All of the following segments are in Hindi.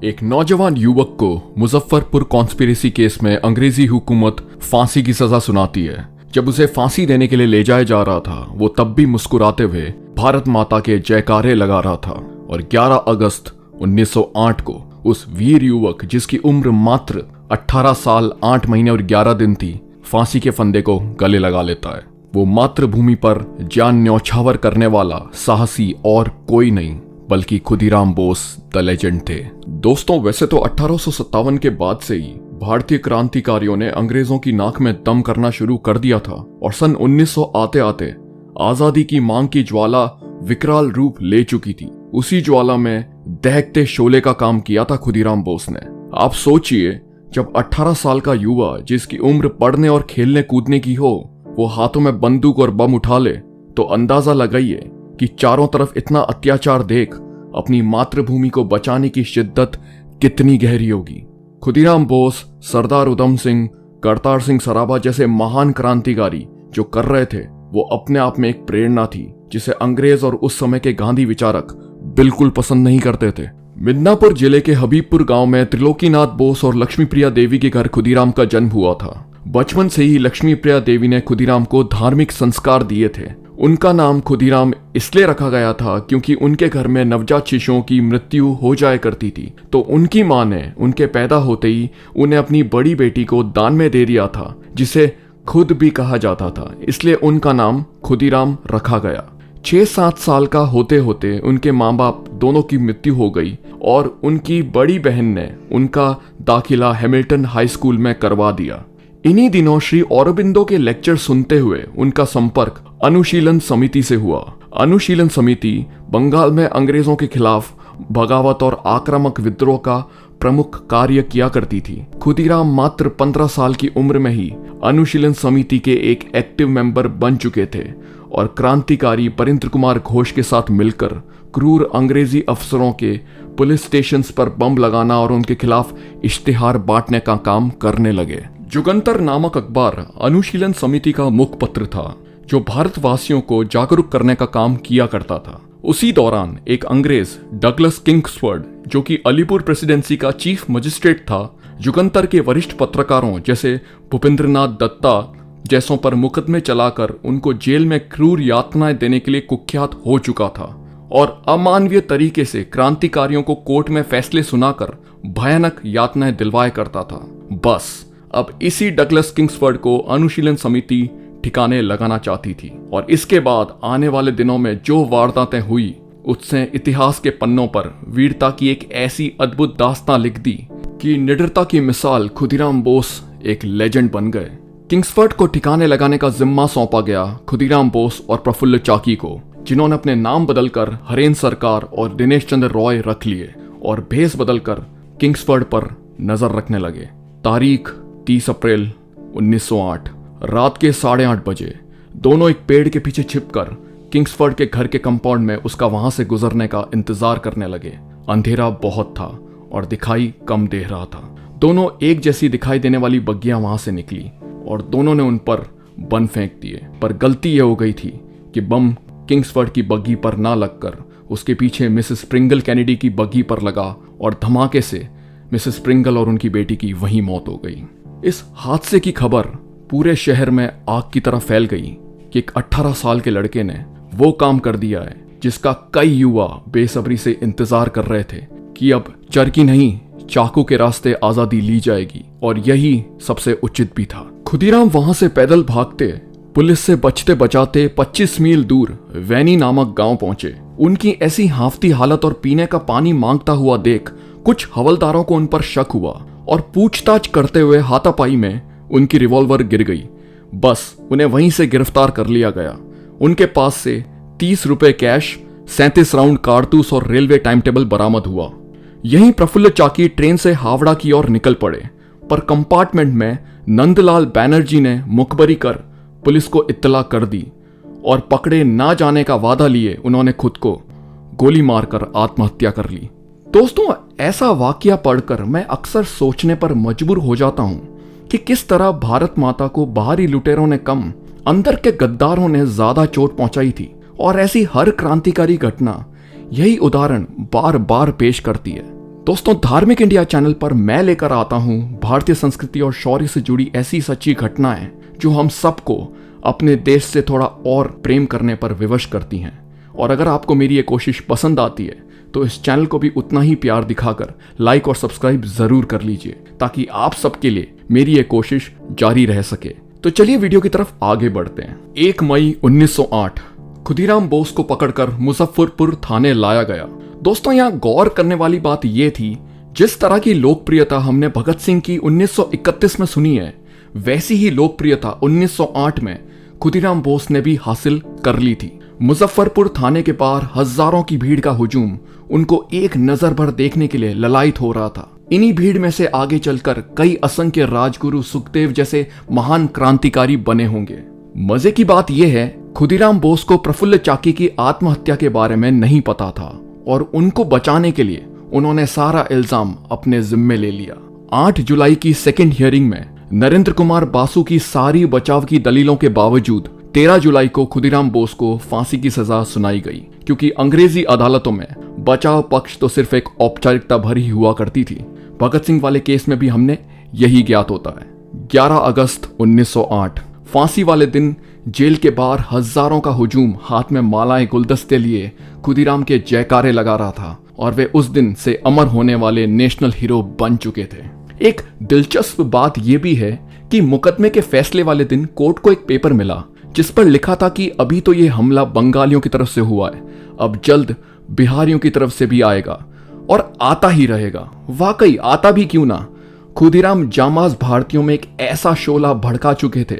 एक नौजवान युवक को मुजफ्फरपुर कॉन्स्पिरेसी केस में अंग्रेजी हुकूमत फांसी की सजा सुनाती है। जब उसे फांसी देने के लिए ले जाया जा रहा था, वो तब भी मुस्कुराते हुए भारत माता के जयकारे लगा रहा था। और 11 अगस्त 1908 को उस वीर युवक, जिसकी उम्र मात्र 18 साल 8 महीने और 11 दिन थी, फांसी के फंदे को गले लगा लेता है। वो मातृभूमि पर जान न्यौछावर करने वाला साहसी और कोई नहीं बल्कि खुदीराम बोस द लेजेंड थे। दोस्तों, वैसे तो 1857 के बाद से ही भारतीय क्रांतिकारियों ने अंग्रेजों की नाक में दम करना शुरू कर दिया था और सन 1900 आते आते आजादी की मांग की ज्वाला विकराल रूप ले चुकी थी। उसी ज्वाला में दहकते शोले का काम किया था खुदीराम बोस ने। आप सोचिए, जब 18 साल का युवा, जिसकी उम्र पढ़ने और खेलने कूदने की हो, वो हाथों में बंदूक और बम उठा ले, तो अंदाजा लगाइए कि चारों तरफ इतना अत्याचार देख अपनी मातृभूमि को बचाने की शिद्दत कितनी गहरी होगी। खुदीराम बोस, सरदार उधम सिंह, करतार सिंह सराभा जैसे महान क्रांतिकारी जो कर रहे थे, वो अपने आप में एक प्रेरणा थी, जिसे अंग्रेज और उस समय के गांधी विचारक बिल्कुल पसंद नहीं करते थे। मिदनापुर जिले के हबीबपुर गांव में त्रिलोकीनाथ बोस और लक्ष्मीप्रिया देवी के घर खुदीराम का जन्म हुआ था। बचपन से ही लक्ष्मीप्रिया देवी ने खुदीराम को धार्मिक संस्कार दिए थे। उनका नाम खुदीराम इसलिए रखा गया था क्योंकि उनके घर में नवजात शिशुओं की मृत्यु हो जाया करती थी, तो उनकी मां ने उनके पैदा होते ही उन्हें अपनी बड़ी बेटी को दान में दे दिया था, जिसे खुद भी कहा जाता था, इसलिए उनका नाम खुदीराम रखा गया। 6-7 साल का होते होते उनके माँ बाप दोनों की मृत्यु हो गई और उनकी बड़ी बहन ने उनका दाखिला हैमिल्टन हाई स्कूल में करवा दिया। इन्हीं दिनों श्री औरोबिंदो के लेक्चर सुनते हुए उनका संपर्क अनुशीलन समिति से हुआ। अनुशीलन समिति बंगाल में अंग्रेजों के खिलाफ बगावत और आक्रामक विद्रोह का प्रमुख कार्य किया करती थी। खुदीराम मात्र 15 साल की उम्र में ही अनुशीलन समिति के एक एक्टिव मेंबर बन चुके थे और क्रांतिकारी परिंद्र कुमार घोष के साथ मिलकर क्रूर अंग्रेजी अफसरों के पुलिस स्टेशंस पर बम लगाना और उनके खिलाफ इश्तिहार बांटने का काम करने लगे। जुगंतर नामक अखबार अनुशीलन समिति का मुखपत्र था, जो भारतवासियों को जागरूक करने का काम किया करता था। उसी दौरान एक अंग्रेज डगलस किंग्सफोर्ड, जो कि अलीपुर प्रेसिडेंसी का चीफ मजिस्ट्रेट था, जुगंतर के वरिष्ठ पत्रकारों जैसे भूपेंद्रनाथ दत्ता जैसों पर मुकदमे चलाकर उनको जेल में क्रूर यातनाएं देने के लिए कुख्यात हो चुका था और अमानवीय तरीके से क्रांतिकारियों को कोर्ट में फैसले सुनाकर भयानक यातनाएं दिलवाया करता था। बस अब इसी डगलस किंग्सफोर्ड को अनुशीलन समिति ठिकाने लगाना चाहती थी और इसके बाद आने वाले दिनों में जो वारदातें हुई, उससे इतिहास के पन्नों पर वीरता की एक ऐसी अद्भुत दास्तान लिख दी कि निडरता की मिसाल खुदीराम बोस एक लेजेंड बन गए। किंग्सफोर्ड को ठिकाने लगाने का जिम्मा सौंपा गया खुदीराम बोस और प्रफुल्ल चाकी को, जिन्होंने अपने नाम बदलकर हरेंद्र सरकार और दिनेश चंद्र रॉय रख लिए और भेस बदलकर किंग्सफोर्ड पर नजर रखने लगे। तारीख 30 अप्रैल 1908 रात के 8:30 बजे दोनों एक पेड़ के पीछे छिपकर किंग्सफोर्ड के घर के कंपाउंड में उसका वहां से गुजरने का इंतजार करने लगे। अंधेरा बहुत था और दिखाई कम दे रहा था। दोनों एक जैसी दिखाई देने वाली बग्गियां वहां से निकली और दोनों ने उन पर बम फेंक दिए, पर गलती यह हो गई थी कि बम किंग्सफोर्ड की बग्गी पर ना लगकर उसके पीछे मिसेस स्प्रिंगल कैनेडी की बग्गी पर लगा और धमाके से मिसेस स्प्रिंगल और उनकी बेटी की वहीं मौत हो गई। इस हादसे की खबर पूरे शहर में आग की तरह फैल गई कि एक 18 साल के लड़के ने वो काम कर दिया है जिसका कई युवा बेसब्री से इंतजार कर रहे थे कि अब चरखी नहीं, चाकू के रास्ते आजादी ली जाएगी, और यही सबसे उचित भी था। खुदीराम वहां से पैदल भागते पुलिस से बचते बचाते 25 मील दूर वैनी नामक गांव पहुंचे। उनकी ऐसी हांफती हालत और पीने का पानी मांगता हुआ देख कुछ हवलदारों को उन पर शक हुआ और पूछताछ करते हुए हाथापाई में उनकी रिवॉल्वर गिर गई। बस उन्हें वहीं से गिरफ्तार कर लिया गया। उनके पास से 30 रुपए कैश, 37 राउंड कारतूस और रेलवे टाइम टेबल बरामद हुआ। यहीं प्रफुल्ल चाकी ट्रेन से हावड़ा की ओर निकल पड़े, पर कंपार्टमेंट में नंदलाल बैनर्जी ने मुखबरी कर पुलिस को इत्तला कर दी और पकड़े ना जाने का वादा लिए उन्होंने खुद को गोली मारकर आत्महत्या कर ली। दोस्तों, ऐसा वाकया पढ़कर मैं अक्सर सोचने पर मजबूर हो जाता हूं कि किस तरह भारत माता को बाहरी लुटेरों ने कम, अंदर के गद्दारों ने ज्यादा चोट पहुंचाई थी। और ऐसी हर क्रांतिकारी घटना यही उदाहरण बार बार पेश करती है। दोस्तों, धार्मिक इंडिया चैनल पर मैं लेकर आता हूं भारतीय संस्कृति और शौर्य से जुड़ी ऐसी सच्ची घटनाएं जो हम सबको अपने देश से थोड़ा और प्रेम करने पर विवश करती हैं। और अगर आपको मेरी ये कोशिश पसंद आती है तो इस चैनल को भी उतना ही प्यार दिखाकर लाइक और सब्सक्राइब जरूर कर लीजिए, ताकि आप सबके लिए मेरी ये कोशिश जारी रह सके। तो चलिए वीडियो की तरफ आगे बढ़ते हैं। 1 मई 1908 खुदीराम बोस को पकड़कर मुजफ्फरपुर थाने लाया गया। दोस्तों, यहाँ गौर करने वाली बात यह थी, जिस तरह की लोकप्रियता हमने भगत सिंह की 1931 में सुनी है, वैसी ही लोकप्रियता 1908 में खुदीराम बोस ने भी हासिल कर ली थी। मुजफ्फरपुर थाने के पार हजारों की भीड़ का हुजूम उनको एक नजर भर देखने के लिए ललायत हो रहा था। इन्हीं भीड़ में से आगे चलकर कई असंख्य राजगुरु सुखदेव जैसे महान क्रांतिकारी बने होंगे। मजे की बात यह है, खुदीराम बोस को प्रफुल्ल चाकी की आत्महत्या के बारे में नहीं पता था और उनको बचाने के लिए उन्होंने सारा इल्जाम अपने जिम्मे ले लिया। 8 जुलाई की सेकंड हियरिंग में नरेंद्र कुमार बासु की सारी बचाव की दलीलों के बावजूद 13 जुलाई को खुदीराम बोस को फांसी की सजा सुनाई गई, क्योंकि अंग्रेजी अदालतों में बचाव पक्ष तो सिर्फ एक औपचारिकता भरी हुआ करती थी। भगत सिंह वाले केस में भी हमने यही ज्ञात होता है। 11 अगस्त 1908 फांसी वाले दिन जेल के बाहर हजारों का हुजूम हाथ में मालाएं गुलदस्ते लिए खुदीराम के जयकारे लगा रहा था और वे उस दिन से अमर होने वाले नेशनल हीरो बन चुके थे। एक दिलचस्प बात यह भी है कि मुकदमे के फैसले वाले दिन कोर्ट को एक पेपर मिला जिस पर लिखा था कि अभी तो ये हमला बंगालियों की तरफ से हुआ है, अब जल्द बिहारियों की तरफ से भी आएगा और आता ही रहेगा। वाकई आता भी क्यों ना, खुदीराम जामाज भारतीयों में एक ऐसा शोला भड़का चुके थे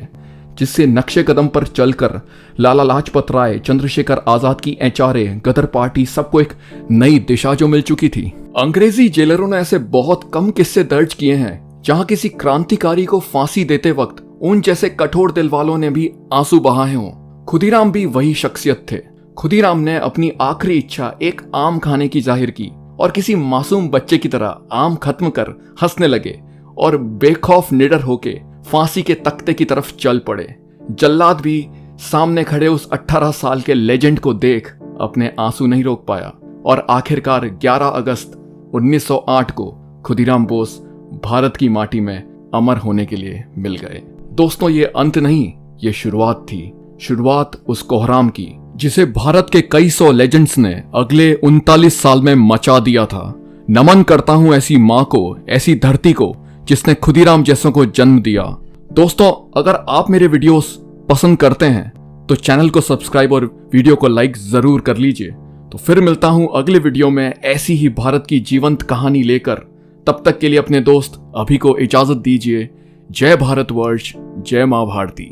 जिससे नक्शे कदम पर चलकर लाला लाजपत राय, चंद्रशेखर आजाद की एचआरए, गदर पार्टी सबको एक नई दिशा जो मिल चुकी थी। अंग्रेजी जेलरों ने ऐसे बहुत कम किस्से दर्ज किए हैं जहां किसी क्रांतिकारी को फांसी देते वक्त उन जैसे कठोर दिल वालों ने भी आंसू बहाए हों। खुदीराम भी वही शख्सियत थे। खुदीराम ने अपनी आखिरी इच्छा एक आम खाने की जाहिर की और किसी मासूम बच्चे की तरह आम खत्म कर हंसने लगे और बेखौफ निडर होके फांसी के तख्ते की तरफ चल पड़े। जल्लाद भी सामने खड़े उस 18 साल के लेजेंड को देख अपने आंसू नहीं रोक पाया और आखिरकार 11 अगस्त 1908 को खुदीराम बोस भारत की माटी में अमर होने के लिए मिल गए। दोस्तों, ये अंत नहीं, ये शुरुआत थी। शुरुआत उस कोहराम की जिसे भारत के कई सौ लेजेंड्स ने अगले 39 साल में मचा दिया था। नमन करता हूं ऐसी मां को, ऐसी धरती को जिसने खुदीराम जैसों को जन्म दिया। दोस्तों, अगर आप मेरे वीडियोस पसंद करते हैं तो चैनल को सब्सक्राइब और वीडियो को लाइक जरूर कर लीजिए। तो फिर मिलता हूं अगले वीडियो में ऐसी ही भारत की जीवंत कहानी लेकर। तब तक के लिए अपने दोस्त अभी को इजाजत दीजिए। जय भारतवर्ष, जय मां भारती।